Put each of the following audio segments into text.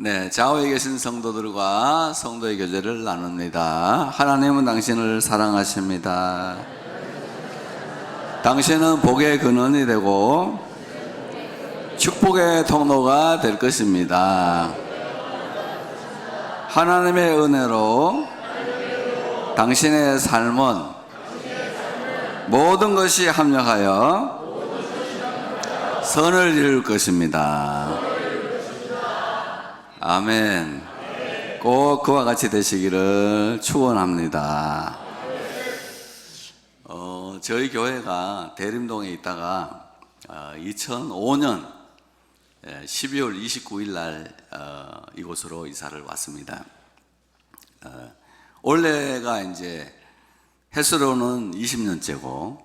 네, 좌우에 계신 성도들과 성도의 교제를 나눕니다. 하나님은 당신을 사랑하십니다. 당신은 복의 근원이 되고 축복의 통로가 될 것입니다. 하나님의 은혜로 당신의 삶은 모든 것이 합력하여 선을 이룰 것입니다. 아멘. 꼭 그와 같이 되시기를 축원합니다. 저희 교회가 대림동에 있다가 2005년 12월 29일 날 이곳으로 이사를 왔습니다. 올해가 이제 횟수로는 20년째고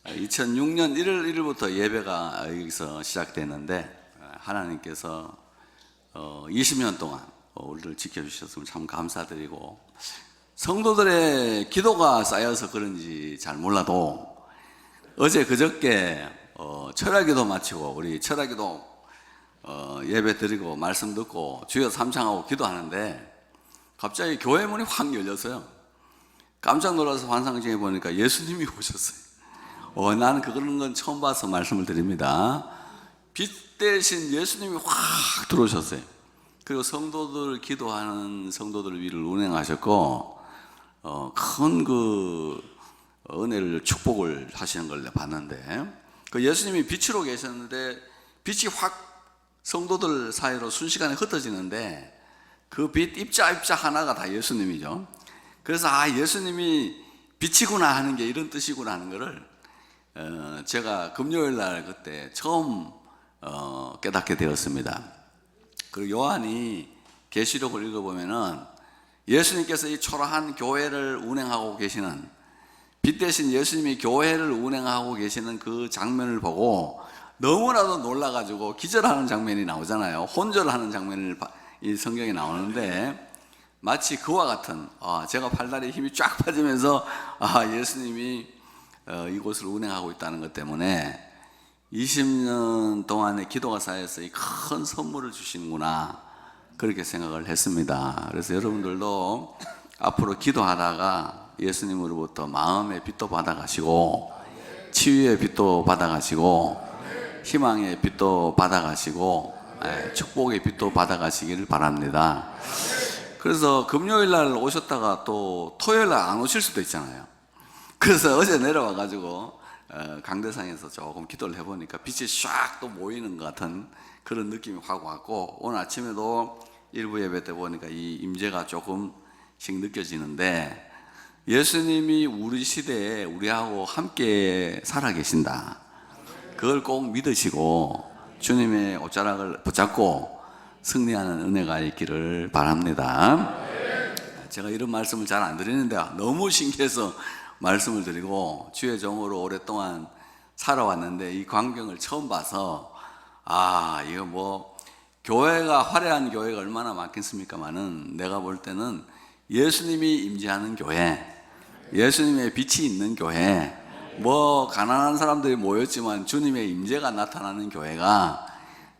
2006년 1월 1일부터 예배가 여기서 시작됐는데 하나님께서 20년 동안 우리를 지켜주셨으면 참 감사드리고, 성도들의 기도가 쌓여서 그런지 잘 몰라도 어제 그저께 철야기도 마치고 우리 철야기도 예배 드리고 말씀 듣고 주여 삼창하고 기도하는데 갑자기 교회 문이 확 열렸어요. 깜짝 놀라서 환상적에 보니까 예수님이 오셨어요. 나는 그런 건 처음 봐서 말씀을 드립니다. 빛 대신 예수님이 확 들어오셨어요. 그리고 성도들 기도하는 성도들 위를 운행하셨고 큰 그 은혜를 축복을 하시는 걸 봤는데, 그 예수님이 빛으로 계셨는데 빛이 확 성도들 사이로 순식간에 흩어지는데 그 빛 입자 하나가 다 예수님이죠. 그래서 예수님이 빛이구나 하는 게 이런 뜻이구나 하는 거를 제가 금요일 날 그때 처음 깨닫게 되었습니다. 그리고 요한이 계시록을 읽어보면은 예수님께서 이 초라한 교회를 운행하고 계시는, 빛 대신 예수님이 교회를 운행하고 계시는 그 장면을 보고 너무나도 놀라가지고 기절하는 장면이 나오잖아요. 혼절하는 장면이 이 성경에 나오는데 마치 그와 같은, 제가 팔다리에 힘이 쫙 빠지면서 예수님이 이곳을 운행하고 있다는 것 때문에 20년 동안의 기도가 쌓여서 이 큰 선물을 주시는구나, 그렇게 생각을 했습니다. 그래서 여러분들도 앞으로 기도하다가 예수님으로부터 마음의 빛도 받아가시고 치유의 빛도 받아가시고 희망의 빛도 받아가시고 축복의 빛도 받아가시기를 바랍니다. 그래서 금요일 날 오셨다가 또 토요일 날 안 오실 수도 있잖아요. 그래서 어제 내려와가지고 강대상에서 조금 기도를 해보니까 빛이 샥 또 모이는 것 같은 그런 느낌이 확 왔고, 오늘 아침에도 일부 예배 때 보니까 이 임재가 조금씩 느껴지는데, 예수님이 우리 시대에 우리하고 함께 살아계신다, 그걸 꼭 믿으시고 주님의 옷자락을 붙잡고 승리하는 은혜가 있기를 바랍니다. 제가 이런 말씀을 잘 안 드리는데 너무 신기해서 말씀을 드리고, 주의 종으로 오랫동안 살아왔는데 이 광경을 처음 봐서 이거 뭐 교회가 화려한 교회가 얼마나 많겠습니까마는 내가 볼 때는 예수님이 임재하는 교회, 예수님의 빛이 있는 교회, 뭐 가난한 사람들이 모였지만 주님의 임재가 나타나는 교회가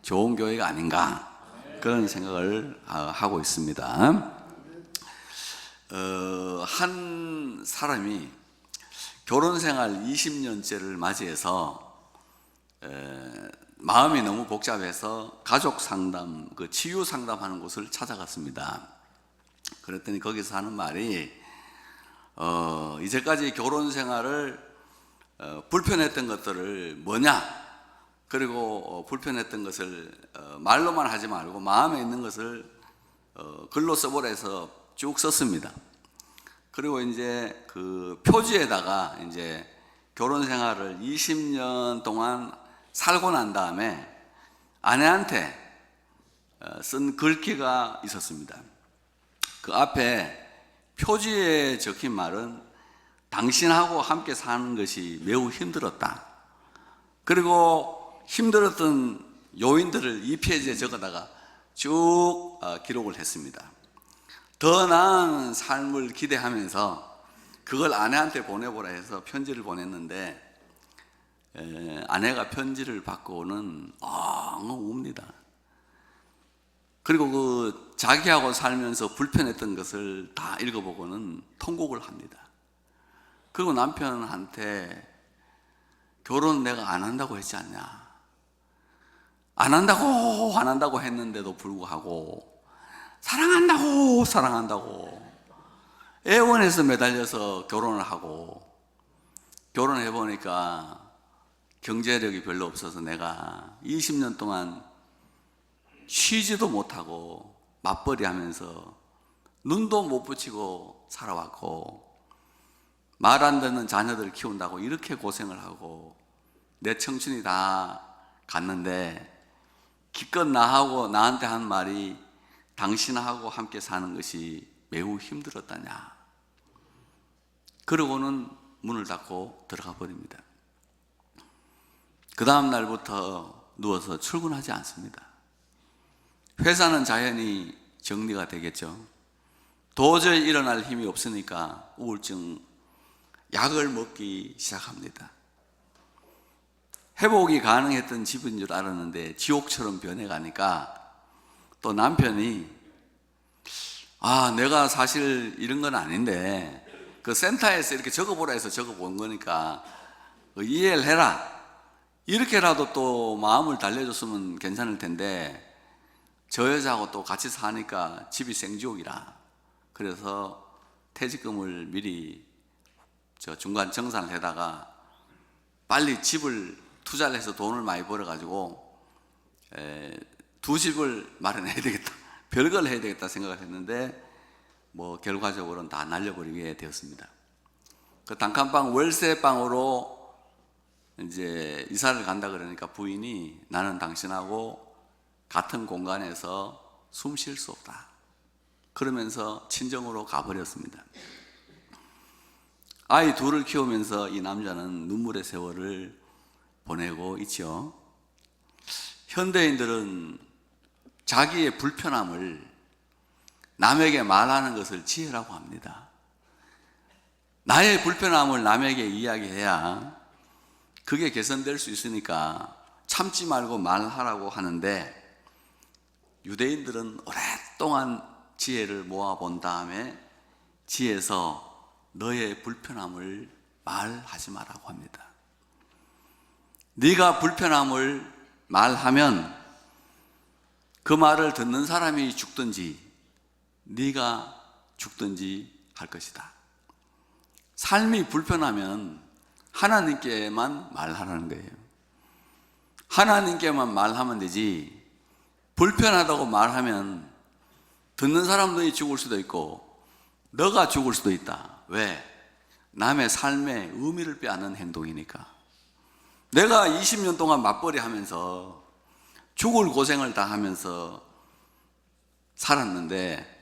좋은 교회가 아닌가, 그런 생각을 하고 있습니다. 한 사람이 결혼생활 20년째를 맞이해서 마음이 너무 복잡해서 가족 상담, 그 치유 상담하는 곳을 찾아갔습니다. 그랬더니 거기서 하는 말이 이제까지 결혼생활을 불편했던 것들을 뭐냐, 그리고 불편했던 것을 말로만 하지 말고 마음에 있는 것을 글로 써보라 해서 쭉 썼습니다. 그리고 이제 그 표지에다가 이제 결혼 생활을 20년 동안 살고 난 다음에 아내한테 쓴 글귀가 있었습니다. 그 앞에 표지에 적힌 말은 당신하고 함께 사는 것이 매우 힘들었다. 그리고 힘들었던 요인들을 이 페이지에 적어다가 쭉 기록을 했습니다. 더 나은 삶을 기대하면서 그걸 아내한테 보내보라 해서 편지를 보냈는데 아내가 편지를 받고는 웁니다. 그리고 그 자기하고 살면서 불편했던 것을 다 읽어보고는 통곡을 합니다. 그리고 남편한테 결혼 내가 안 한다고 했지 않냐, 안 한다고 했는데도 불구하고 사랑한다고 애원해서 매달려서 결혼을 하고, 결혼해 보니까 경제력이 별로 없어서 내가 20년 동안 쉬지도 못하고 맞벌이 하면서 눈도 못 붙이고 살아왔고, 말 안 듣는 자녀들을 키운다고 이렇게 고생을 하고 내 청춘이 다 갔는데, 기껏 나한테 한 말이 당신하고 함께 사는 것이 매우 힘들었다냐. 그러고는 문을 닫고 들어가 버립니다. 그 다음 날부터 누워서 출근하지 않습니다. 회사는 자연히 정리가 되겠죠. 도저히 일어날 힘이 없으니까 우울증 약을 먹기 시작합니다. 회복이 가능했던 집인 줄 알았는데 지옥처럼 변해가니까 또 남편이 내가 사실 이런 건 아닌데 그 센터에서 이렇게 적어보라 해서 적어본 거니까 이해를 해라, 이렇게라도 또 마음을 달래줬으면 괜찮을 텐데 저 여자하고 또 같이 사니까 집이 생지옥이라, 그래서 퇴직금을 미리 중간 정산을 해다가 빨리 집을 투자를 해서 돈을 많이 벌어가지고 두 집을 마련해야 되겠다, 별걸 해야 되겠다 생각을 했는데 결과적으로는 다 날려버리게 되었습니다. 그 단칸방 월세방으로 이제 이사를 간다 그러니까 부인이 나는 당신하고 같은 공간에서 숨 쉴 수 없다 그러면서 친정으로 가버렸습니다. 아이 둘을 키우면서 이 남자는 눈물의 세월을 보내고 있죠. 현대인들은 자기의 불편함을 남에게 말하는 것을 지혜라고 합니다. 나의 불편함을 남에게 이야기해야 그게 개선될 수 있으니까 참지 말고 말하라고 하는데, 유대인들은 오랫동안 지혜를 모아본 다음에 지혜에서 너의 불편함을 말하지 말라고 합니다. 네가 불편함을 말하면 그 말을 듣는 사람이 죽든지 네가 죽든지 할 것이다. 삶이 불편하면 하나님께만 말하라는 거예요. 하나님께만 말하면 되지, 불편하다고 말하면 듣는 사람들이 죽을 수도 있고 너가 죽을 수도 있다. 왜? 남의 삶의 의미를 빼앗는 행동이니까. 내가 20년 동안 맞벌이 하면서 죽을 고생을 다 하면서 살았는데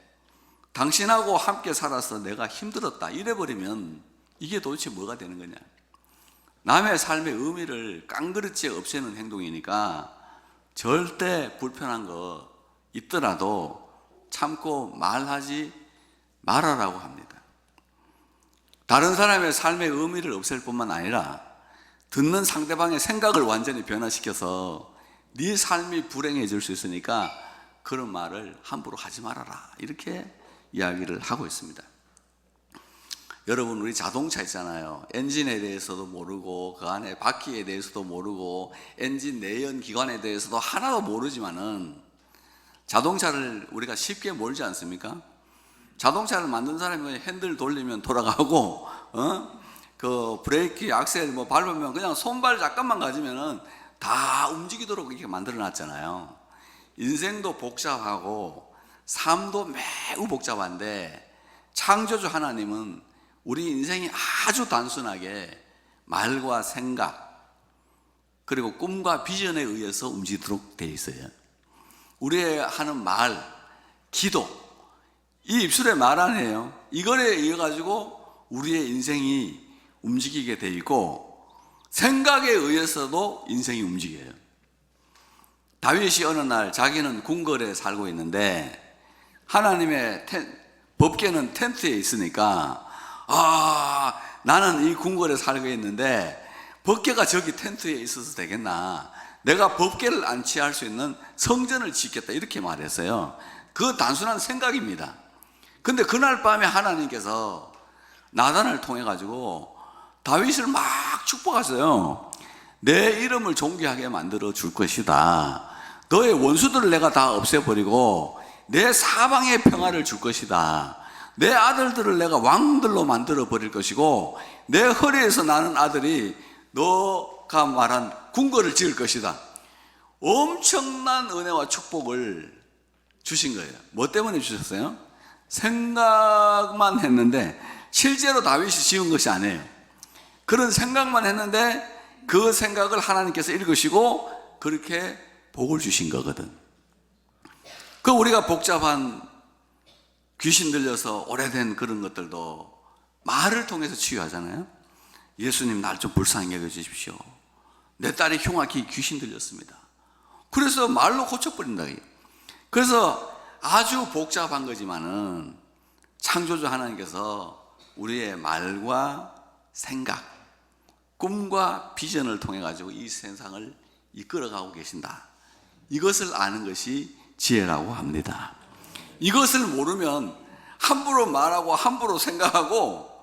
당신하고 함께 살아서 내가 힘들었다 이래버리면 이게 도대체 뭐가 되는 거냐. 남의 삶의 의미를 깡그릇째 없애는 행동이니까 절대 불편한 거 있더라도 참고 말하지 말아라고 합니다. 다른 사람의 삶의 의미를 없앨 뿐만 아니라 듣는 상대방의 생각을 완전히 변화시켜서 네 삶이 불행해질 수 있으니까 그런 말을 함부로 하지 말아라, 이렇게 이야기를 하고 있습니다. 여러분, 우리 자동차 있잖아요. 엔진에 대해서도 모르고 그 안에 바퀴에 대해서도 모르고 엔진 내연 기관에 대해서도 하나도 모르지만은 자동차를 우리가 쉽게 몰지 않습니까? 자동차를 만든 사람이 핸들 돌리면 돌아가고 그 브레이크, 악셀 밟으면 그냥 손발 잠깐만 가지면은 다 움직이도록 이렇게 만들어 놨잖아요. 인생도 복잡하고 삶도 매우 복잡한데 창조주 하나님은 우리 인생이 아주 단순하게 말과 생각 그리고 꿈과 비전에 의해서 움직이도록 되어 있어요. 우리의 하는 말, 기도, 이 입술의 말 아니에요. 이거에 의해 가지고 우리의 인생이 움직이게 되어 있고 생각에 의해서도 인생이 움직여요. 다윗이 어느 날 자기는 궁궐에 살고 있는데 하나님의 법궤는 텐트에 있으니까 나는 이 궁궐에 살고 있는데 법궤가 저기 텐트에 있어서 되겠나, 내가 법궤를 안치할 수 있는 성전을 짓겠다 이렇게 말했어요. 그 단순한 생각입니다. 근데 그날 밤에 하나님께서 나단을 통해 가지고 다윗을 막 축복하세요. 내 이름을 존귀하게 만들어 줄 것이다. 너의 원수들을 내가 다 없애버리고 내 사방에 평화를 줄 것이다. 내 아들들을 내가 왕들로 만들어 버릴 것이고 내 허리에서 나는 아들이 너가 말한 궁궐을 지을 것이다. 엄청난 은혜와 축복을 주신 거예요. 뭐 때문에 주셨어요? 생각만 했는데 실제로 다윗이 지은 것이 아니에요. 그런 생각만 했는데 그 생각을 하나님께서 읽으시고 그렇게 복을 주신 거거든. 그 우리가 복잡한 귀신 들려서 오래된 그런 것들도 말을 통해서 치유하잖아요. 예수님 날 좀 불쌍히 여겨주십시오. 내 딸이 흉악히 귀신 들렸습니다. 그래서 말로 고쳐버린다. 그래서 아주 복잡한 거지만은 창조주 하나님께서 우리의 말과 생각, 꿈과 비전을 통해 가지고 이 세상을 이끌어가고 계신다. 이것을 아는 것이 지혜라고 합니다. 이것을 모르면 함부로 말하고 함부로 생각하고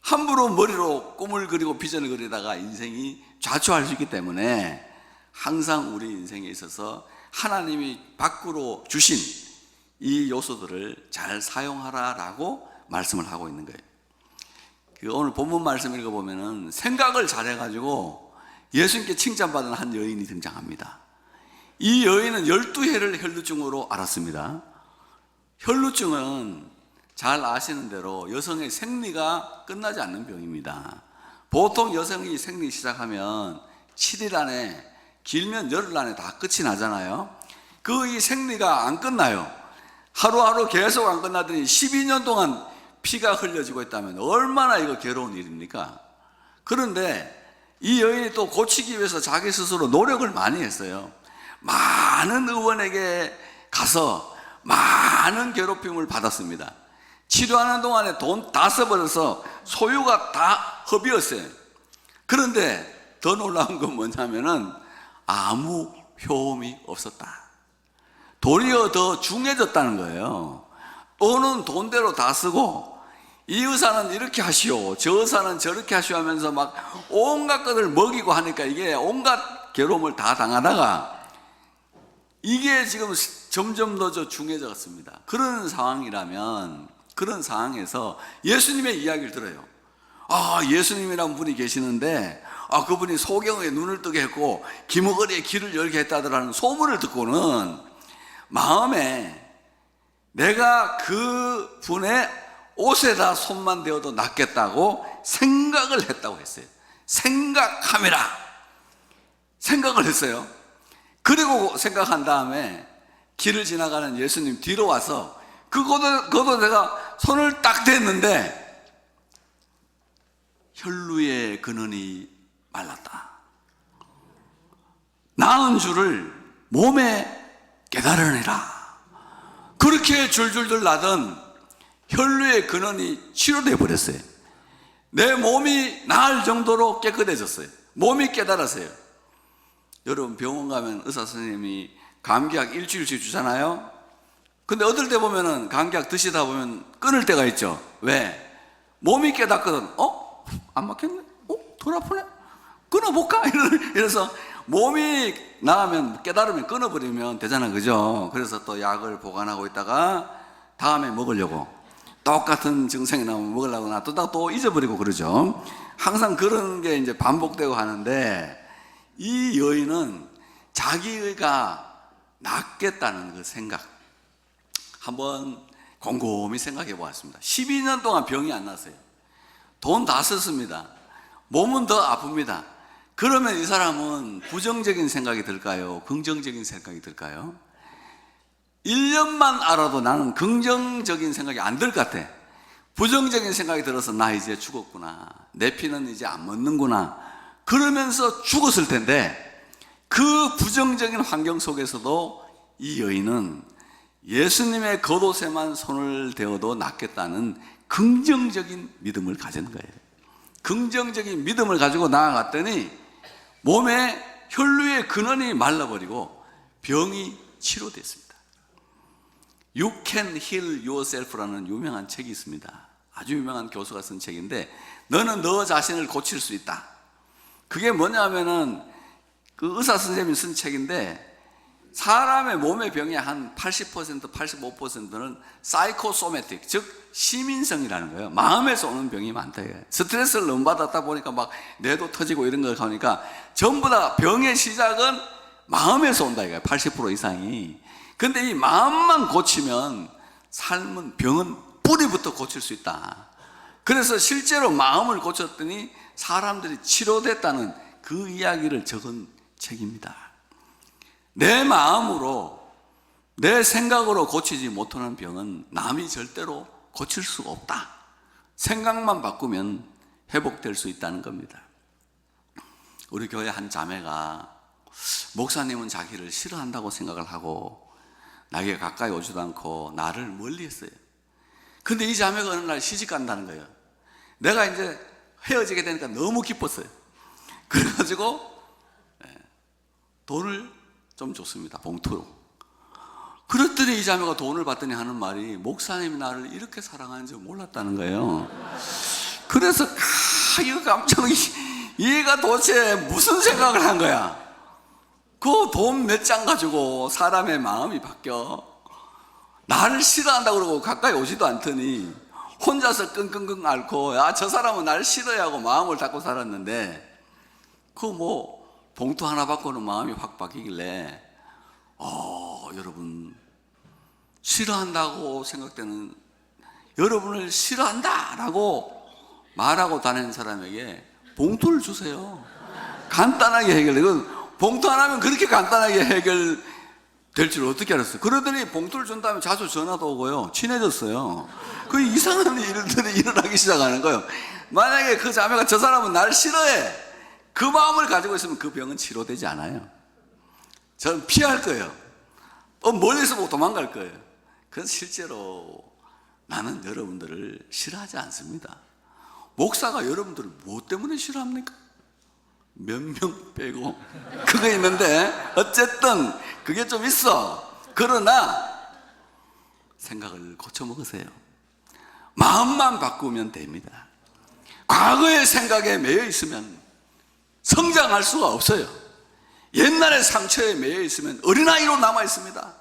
함부로 머리로 꿈을 그리고 비전을 그리다가 인생이 좌초할 수 있기 때문에 항상 우리 인생에 있어서 하나님이 밖으로 주신 이 요소들을 잘 사용하라라고 말씀을 하고 있는 거예요. 오늘 본문 말씀 읽어보면은 생각을 잘해가지고 예수님께 칭찬받은 한 여인이 등장합니다. 이 여인은 12해를 혈루증으로 앓았습니다. 혈루증은 잘 아시는 대로 여성의 생리가 끝나지 않는 병입니다. 보통 여성이 생리 시작하면 7일 안에 길면 열흘 안에 다 끝이 나잖아요. 그 이 생리가 안 끝나요. 하루하루 계속 안 끝나더니 12년 동안 피가 흘려지고 있다면 얼마나 이거 괴로운 일입니까? 그런데 이 여인이 또 고치기 위해서 자기 스스로 노력을 많이 했어요. 많은 의원에게 가서 많은 괴롭힘을 받았습니다. 치료하는 동안에 돈 다 써버려서 소유가 다 허비였어요. 그런데 더 놀라운 건 뭐냐면은 아무 효험이 없었다. 도리어 더 중해졌다는 거예요. 돈은 돈대로 다 쓰고 이 의사는 이렇게 하시오, 저 의사는 저렇게 하시오 하면서 막 온갖 것을 먹이고 하니까 이게 온갖 괴로움을 다 당하다가 이게 지금 점점 더 중해졌습니다. 그런 상황이라면, 그런 상황에서 예수님의 이야기를 들어요. 아, 예수님이라는 분이 계시는데 그분이 소경에 눈을 뜨게 했고 기머거리에 길을 열게 했다더라는 소문을 듣고는 마음에 내가 그 분의 옷에다 손만 대어도 낫겠다고 생각을 했다고 했어요. 생각함이라 생각을 했어요. 그리고 생각한 다음에 길을 지나가는 예수님 뒤로 와서 그것도 내가 손을 딱 댔는데 혈루의 근원이 말랐다. 나은 줄을 몸에 깨달으니라. 그렇게 줄줄줄 나던 혈루의 근원이 치료돼 버렸어요. 내 몸이 나을 정도로 깨끗해졌어요. 몸이 깨달았어요. 여러분 병원 가면 의사 선생님이 감기약 일주일씩 주잖아요. 근데 어떨 때 보면은 감기약 드시다 보면 끊을 때가 있죠. 왜? 몸이 깨닫거든. 안 맞겠네? 덜 아프네? 끊어볼까? 이래서 몸이 나가면 깨달으면 끊어버리면 되잖아, 그죠? 그래서 또 약을 보관하고 있다가 다음에 먹으려고 똑같은 증상이 나오면 먹으려고 놔두다가 또 잊어버리고 그러죠. 항상 그런 게 이제 반복되고 하는데 이 여인은 자기가 낫겠다는 그 생각 한번 곰곰이 생각해 보았습니다. 12년 동안 병이 안 났어요. 돈 다 썼습니다. 몸은 더 아픕니다. 그러면 이 사람은 부정적인 생각이 들까요? 긍정적인 생각이 들까요? 1년만 알아도 나는 긍정적인 생각이 안 들 것 같아. 부정적인 생각이 들어서 나 이제 죽었구나, 내 피는 이제 안 멎는구나 그러면서 죽었을 텐데 그 부정적인 환경 속에서도 이 여인은 예수님의 겉옷에만 손을 대어도 낫겠다는 긍정적인 믿음을 가진 거예요. 긍정적인 믿음을 가지고 나아갔더니 몸에 혈류의 근원이 말라버리고 병이 치료됐습니다. You can heal yourself라는 유명한 책이 있습니다. 아주 유명한 교수가 쓴 책인데, 너는 너 자신을 고칠 수 있다. 그게 뭐냐면은 그 의사 선생님이 쓴 책인데, 사람의 몸의 병의 한 80%, 85%는 사이코소매틱, 즉 시민성이라는 거예요. 마음에서 오는 병이 많다 이거예요. 스트레스를 너무 받았다 보니까 막 뇌도 터지고 이런 걸 하니까 전부 다 병의 시작은 마음에서 온다 이거예요. 80% 이상이. 근데 이 마음만 고치면 삶은, 병은 뿌리부터 고칠 수 있다. 그래서 실제로 마음을 고쳤더니 사람들이 치료됐다는 그 이야기를 적은 책입니다. 내 마음으로, 내 생각으로 고치지 못하는 병은 남이 절대로 고칠 수가 없다. 생각만 바꾸면 회복될 수 있다는 겁니다. 우리 교회 한 자매가, 목사님은 자기를 싫어한다고 생각을 하고 나에게 가까이 오지도 않고 나를 멀리 했어요. 근데 이 자매가 어느 날 시집 간다는 거예요. 내가 이제 헤어지게 되니까 너무 기뻤어요. 그래가지고 돈을 좀 줬습니다. 봉투로. 그랬더니 이 자매가 돈을 받더니 하는 말이, 목사님이 나를 이렇게 사랑하는 줄 몰랐다는 거예요. 그래서 이거 깜짝, 얘가 도대체 무슨 생각을 한 거야. 그 돈 몇 장 가지고 사람의 마음이 바뀌어. 나를 싫어한다고 그러고 가까이 오지도 않더니 혼자서 끙끙끙 앓고, 야, 저 사람은 나를 싫어하고 마음을 닫고 살았는데, 봉투 하나 받고는 마음이 확 바뀌길래, 여러분, 싫어한다고 생각되는, 여러분을 싫어한다 라고 말하고 다니는 사람에게 봉투를 주세요. 간단하게 해결돼. 봉투 하나면 그렇게 간단하게 해결될 줄 어떻게 알았어요? 그러더니 봉투를 준 다음에 자주 전화도 오고요. 친해졌어요. 그 이상한 일들이 일어나기 시작하는 거예요. 만약에 그 자매가 저 사람은 나를 싫어해, 그 마음을 가지고 있으면 그 병은 치료되지 않아요. 저는 피할 거예요. 멀리서 보고 도망갈 거예요. 그래서 실제로 나는 여러분들을 싫어하지 않습니다. 목사가 여러분들을 무엇 때문에 싫어합니까? 몇 명 빼고 그거 있는데, 어쨌든 그게 좀 있어. 그러나 생각을 고쳐 먹으세요. 마음만 바꾸면 됩니다. 과거의 생각에 매여 있으면 성장할 수가 없어요. 옛날의 상처에 매여 있으면 어린아이로 남아 있습니다.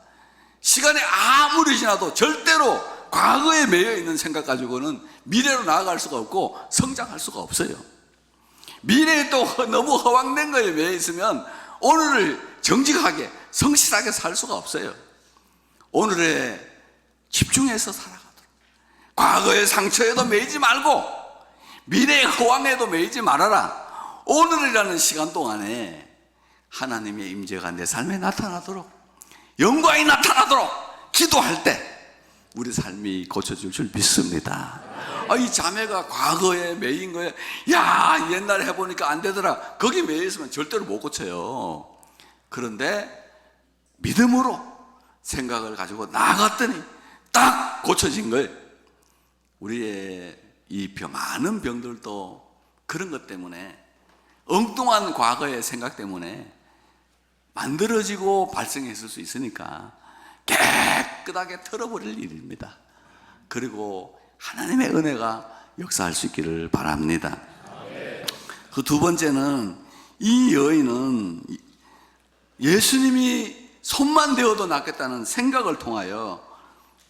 시간이 아무리 지나도 절대로 과거에 매여 있는 생각 가지고는 미래로 나아갈 수가 없고 성장할 수가 없어요. 미래에 또 너무 허황된 거에 매여 있으면 오늘을 정직하게 성실하게 살 수가 없어요. 오늘에 집중해서 살아가도록, 과거의 상처에도 매이지 말고 미래의 허황에도 매이지 말아라. 오늘이라는 시간 동안에 하나님의 임재가 내 삶에 나타나도록, 영광이 나타나도록 기도할 때 우리 삶이 고쳐질 줄 믿습니다. 이 자매가 과거에 매인 거에, 야, 옛날에 해보니까 안 되더라, 거기 매여 있으면 절대로 못 고쳐요. 그런데 믿음으로 생각을 가지고 나아갔더니 딱 고쳐진 거예요. 우리의 이 많은 병들도 그런 것 때문에, 엉뚱한 과거의 생각 때문에 만들어지고 발생했을 수 있으니까 깨끗하게 털어버릴 일입니다. 그리고 하나님의 은혜가 역사할 수 있기를 바랍니다. 그 두 번째는, 이 여인은 예수님이 손만 대어도 낫겠다는 생각을 통하여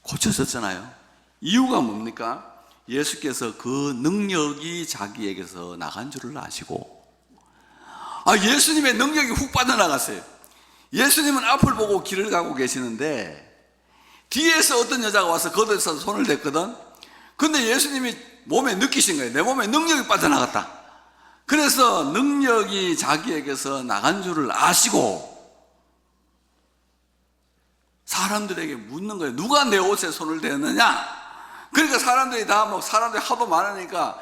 고쳐졌잖아요. 이유가 뭡니까? 예수께서 그 능력이 자기에게서 나간 줄을 아시고, 예수님의 능력이 훅 빠져나갔어요. 예수님은 앞을 보고 길을 가고 계시는데 뒤에서 어떤 여자가 와서 걷어서 손을 댔거든. 근데 예수님이 몸에 느끼신 거예요. 내 몸에 능력이 빠져나갔다. 그래서 능력이 자기에게서 나간 줄을 아시고 사람들에게 묻는 거예요. 누가 내 옷에 손을 대었느냐? 그러니까 사람들이 사람들이 하도 많으니까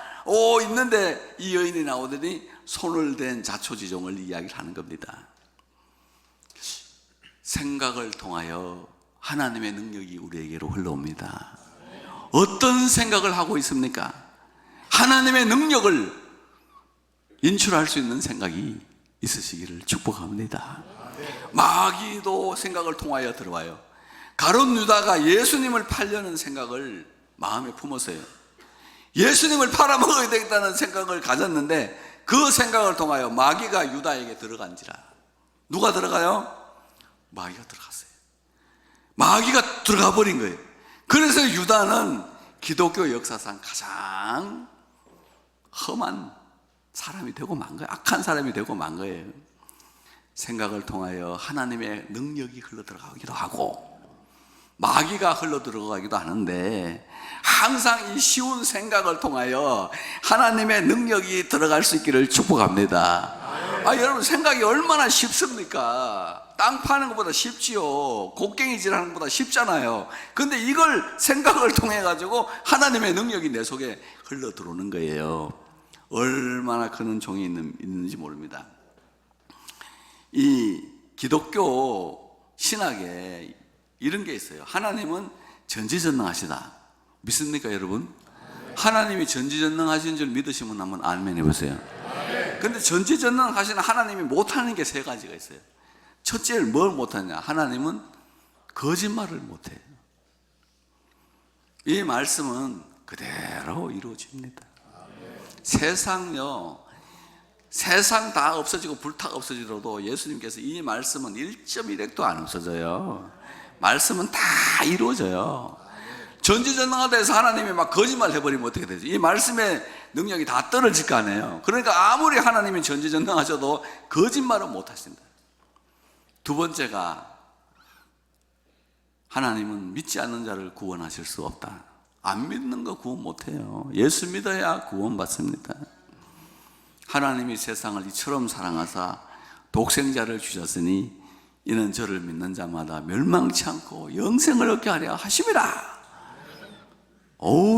있는데 이 여인이 나오더니 손을 댄 자초지종을 이야기를 하는 겁니다. 생각을 통하여 하나님의 능력이 우리에게로 흘러옵니다. 어떤 생각을 하고 있습니까? 하나님의 능력을 인출할 수 있는 생각이 있으시기를 축복합니다. 마귀도 생각을 통하여 들어와요. 가룟 유다가 예수님을 팔려는 생각을 마음에 품었어요. 예수님을 팔아먹어야 되겠다는 생각을 가졌는데 그 생각을 통하여 마귀가 유다에게 들어간지라. 누가 들어가요? 마귀가 들어갔어요. 마귀가 들어가 버린 거예요. 그래서 유다는 기독교 역사상 가장 험한 사람이 되고 만 거예요. 악한 사람이 되고 만 거예요. 생각을 통하여 하나님의 능력이 흘러 들어가기도 하고 마귀가 흘러 들어가기도 하는데 항상 이 쉬운 생각을 통하여 하나님의 능력이 들어갈 수 있기를 축복합니다. 여러분, 생각이 얼마나 쉽습니까? 땅 파는 것보다 쉽지요. 곡괭이질 하는 것보다 쉽잖아요. 근데 이걸 생각을 통해 가지고 하나님의 능력이 내 속에 흘러 들어오는 거예요. 얼마나 큰 은총이 있는지 모릅니다. 이 기독교 신학에 이런 게 있어요. 하나님은 전지전능하시다. 믿습니까, 여러분? 하나님이 전지전능하신 줄 믿으시면 한번 아멘 해보세요. 근데 전지전능하신 하나님이 못하는 게 세 가지가 있어요. 첫째는 뭘 못하냐? 하나님은 거짓말을 못해요. 이 말씀은 그대로 이루어집니다. 세상요, 세상 다 없어지고 불타 없어지더라도 예수님께서 이 말씀은 1.1핵도 안 없어져요. 말씀은 다 이루어져요. 전지전능하다 해서 하나님이 막 거짓말 해버리면 어떻게 되죠? 이 말씀의 능력이 다 떨어질 거 아니에요. 그러니까 아무리 하나님이 전지전능하셔도 거짓말은 못 하신다. 두 번째가 하나님은 믿지 않는 자를 구원하실 수 없다. 안 믿는 거 구원 못 해요. 예수 믿어야 구원 받습니다. 하나님이 세상을 이처럼 사랑하사 독생자를 주셨으니 이는 저를 믿는 자마다 멸망치 않고 영생을 얻게 하려 하심이라.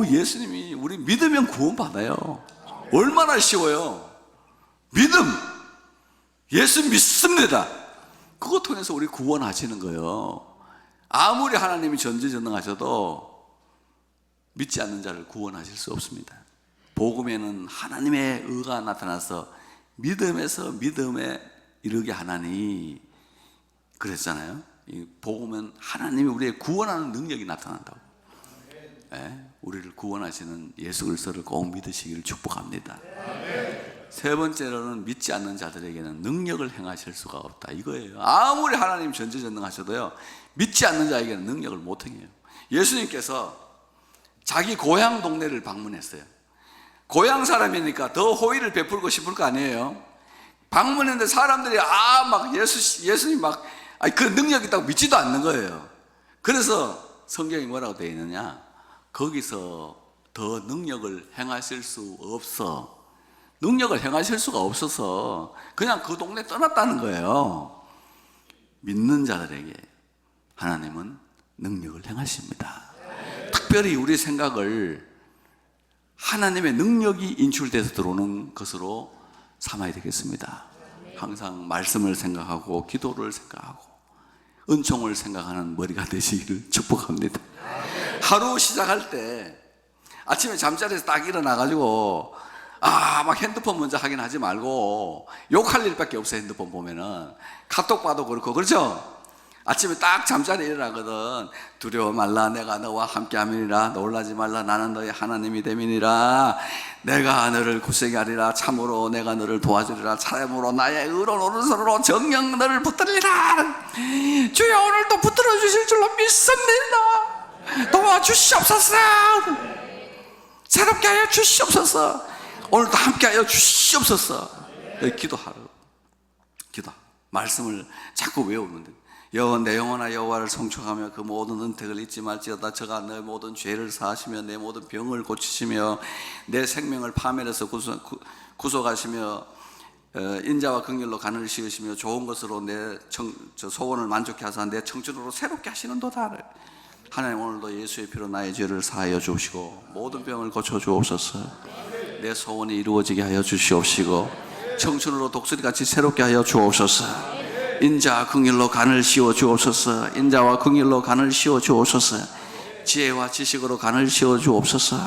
예수님이 우리 믿으면 구원 받아요. 얼마나 쉬워요. 믿음, 예수 믿습니다. 그거 통해서 우리 구원하시는 거예요. 아무리 하나님이 전지전능하셔도 믿지 않는 자를 구원하실 수 없습니다. 복음에는 하나님의 의가 나타나서 믿음에서 믿음에 이르게 하나니 그랬잖아요. 이 복음은 하나님이 우리의 구원하는 능력이 나타난다고. 우리를 구원하시는 예수 그리스도를 꼭 믿으시기를 축복합니다. 세 번째로는 믿지 않는 자들에게는 능력을 행하실 수가 없다, 이거예요. 아무리 하나님 전지전능하셔도요, 믿지 않는 자에게는 능력을 못 행해요. 예수님께서 자기 고향 동네를 방문했어요. 고향 사람이니까 더 호의를 베풀고 싶을 거 아니에요. 방문했는데 사람들이 막 예수님 막 그 능력이 있다고 믿지도 않는 거예요. 그래서 성경이 뭐라고 되어 있느냐? 거기서 더 능력을 행하실 수 없어. 능력을 행하실 수가 없어서 그냥 그 동네 떠났다는 거예요. 믿는 자들에게 하나님은 능력을 행하십니다. 특별히 우리 생각을 하나님의 능력이 인출돼서 들어오는 것으로 삼아야 되겠습니다. 항상 말씀을 생각하고 기도를 생각하고 은총을 생각하는 머리가 되시기를 축복합니다. 하루 시작할 때 아침에 잠자리에서 딱 일어나가지고 막 핸드폰 먼저 확인하지 말고 욕할 일밖에 없어요. 핸드폰 보면은 카톡 봐도 그렇고, 그렇죠? 아침에 딱 잠자리에 일어나거든. 두려워 말라, 내가 너와 함께함이니라. 놀라지 말라, 나는 너의 하나님이 됨이니라. 내가 너를 굳세게 하리라. 참으로 내가 너를 도와주리라. 참으로 나의 의로운 오른손으로 정녕 너를 붙들리라. 주여, 오늘도 붙들어 주실 줄로 믿습니다. 도와주시옵소서. 새롭게 하여 주시옵소서. 오늘도 함께하여 주시옵소서. 기도하라. 기도. 말씀을 자꾸 외우면 돼. 내 영혼아 여호와를 송축하며 그 모든 은택을 잊지 말지어다. 저가 내 모든 죄를 사하시며 내 모든 병을 고치시며 내 생명을 파멸해서 구속하시며 인자와 긍휼로 간을 씌우시며 좋은 것으로 내 소원을 만족케 하사 내 청춘으로 새롭게 하시는도다. 하나님, 오늘도 예수의 피로 나의 죄를 사하여 주시고 모든 병을 고쳐 주옵소서. 내 소원이 이루어지게 하여 주시옵시고 청춘으로 독수리같이 새롭게 하여 주옵소서. 인자와 긍휼로 간을 씌워 주옵소서. 인자와 긍휼로 간을 씌워 주옵소서. 지혜와 지식으로 간을 씌워 주옵소서.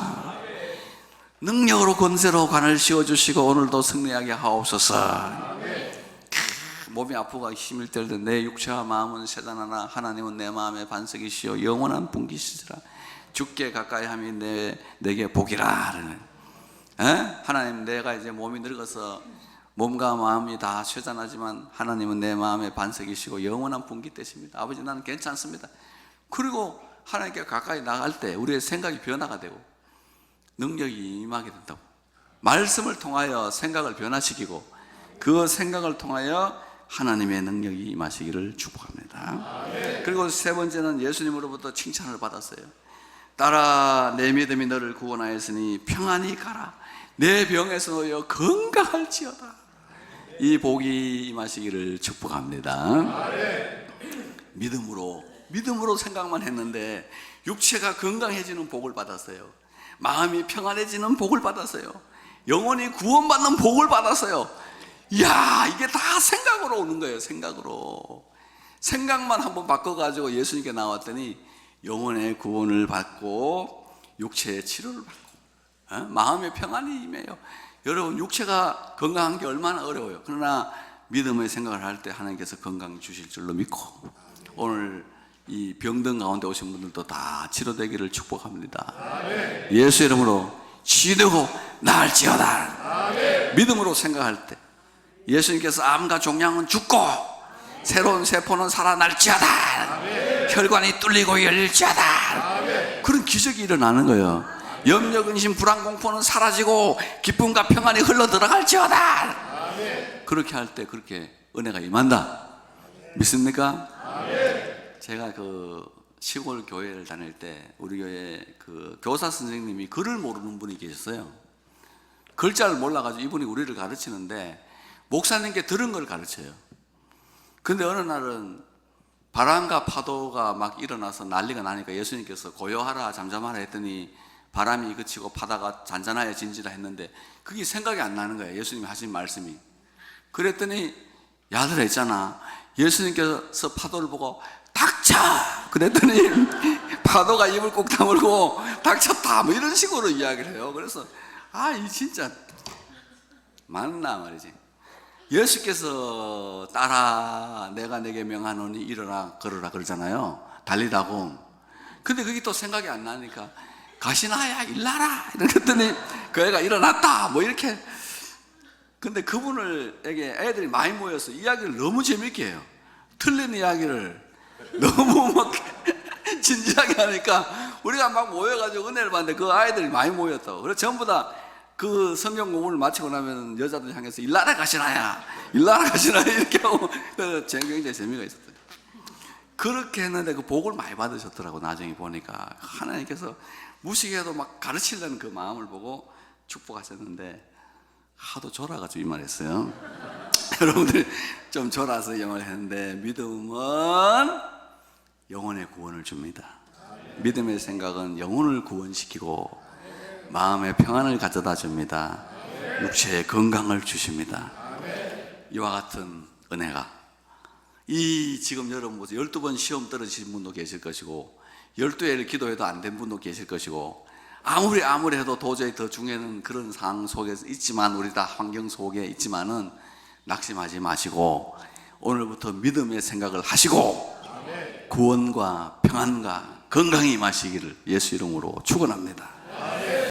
능력으로 권세로 간을 씌워 주시고 오늘도 승리하게 하옵소서. 몸이 아프고 힘을 뗄 때 내 육체와 마음은 세단하나 하나님은 내 마음의 반석이시요 영원한 분기시라. 죽게 가까이 함이 내게 복이라. 하나님, 내가 이제 몸이 늙어서 몸과 마음이 다 쇠잔하지만 하나님은 내 마음의 반석이시고 영원한 분기 되십니다. 아버지, 나는 괜찮습니다. 그리고 하나님께 가까이 나갈 때 우리의 생각이 변화가 되고 능력이 임하게 된다고. 말씀을 통하여 생각을 변화시키고 그 생각을 통하여 하나님의 능력이 임하시기를 축복합니다. 그리고 세 번째는 예수님으로부터 칭찬을 받았어요. 딸아, 내 믿음이 너를 구원하였으니 평안히 가라. 내 병에서 놓여 건강할지어다. 이 복이 임하시기를 축복합니다. 믿음으로 생각만 했는데 육체가 건강해지는 복을 받았어요. 마음이 평안해지는 복을 받았어요. 영혼이 구원받는 복을 받았어요. 이야, 이게 다 생각으로 오는 거예요. 생각만 한번 바꿔가지고 예수님께 나왔더니 영혼의 구원을 받고 육체의 치료를 받고 마음의 평안이 임해요. 여러분, 육체가 건강한 게 얼마나 어려워요. 그러나 믿음의 생각을 할 때 하나님께서 건강 주실 줄로 믿고 오늘 이 병든 가운데 오신 분들도 다 치료되기를 축복합니다. 아멘. 예수 이름으로 치유되고 나을지어다. 아멘. 믿음으로 생각할 때 예수님께서 암과 종양은 죽고 새로운 세포는 살아날지어다. 아멘. 혈관이 뚫리고 열릴지어다. 아멘. 그런 기적이 일어나는 거예요. 염려, 근심, 불안, 공포는 사라지고 기쁨과 평안이 흘러 들어갈지어다. 아멘. 그렇게 할 때 그렇게 은혜가 임한다. 믿습니까? 아멘. 제가 그 시골 교회를 다닐 때 우리 교회 그 교사 선생님이 글을 모르는 분이 계셨어요. 글자를 몰라가지고 이분이 우리를 가르치는데 목사님께 들은 걸 가르쳐요. 근데 어느 날은 바람과 파도가 막 일어나서 난리가 나니까 예수님께서 고요하라 잠잠하라 했더니 바람이 그치고 바다가 잔잔하여진지라 했는데 그게 생각이 안 나는 거예요. 예수님이 하신 말씀이. 그랬더니 야들아 있잖아, 예수님께서 파도를 보고 닥쳐! 그랬더니 파도가 입을 꼭 다물고 닥쳤다 뭐 이런 식으로 이야기를 해요. 그래서 이 진짜 맞나 말이지. 예수께서 딸아, 내가 내게 명하노니 일어나 걸으라 그러잖아요. 달리다고. 근데 그게 또 생각이 안 나니까 가시나야 일나라 이랬더니 그 애가 일어났다 뭐 이렇게. 근데 그분에게 애들이 많이 모여서 이야기를 너무 재밌게 해요. 틀린 이야기를 너무 막 진지하게 하니까 우리가 막 모여가지고 은혜를 받는데 그 아이들이 많이 모였다고. 그래서 전부 다 그 성경 공부를 마치고 나면 여자들 향해서 일나라 가시나야 이렇게 하고 굉장히 재미가 있었어요. 그렇게 했는데 그 복을 많이 받으셨더라고. 나중에 보니까 하나님께서 무식해도 막 가르치려는 그 마음을 보고 축복하셨는데 하도 졸아가지고 이 말 했어요. 여러분들이 좀 졸아서 이 말 했는데 믿음은 영혼의 구원을 줍니다. 믿음의 생각은 영혼을 구원시키고 마음의 평안을 가져다 줍니다. 육체의 건강을 주십니다. 이와 같은 은혜가 지금 여러분 보세요. 12번 시험 떨어지신 분도 계실 것이고 12회를 기도해도 안 된 분도 계실 것이고 아무리 해도 도저히 더 중요한 그런 상황 속에 있지만 우리 다 환경 속에 있지만은 낙심하지 마시고 오늘부터 믿음의 생각을 하시고 구원과 평안과 건강이 임하시기를 예수 이름으로 축원합니다.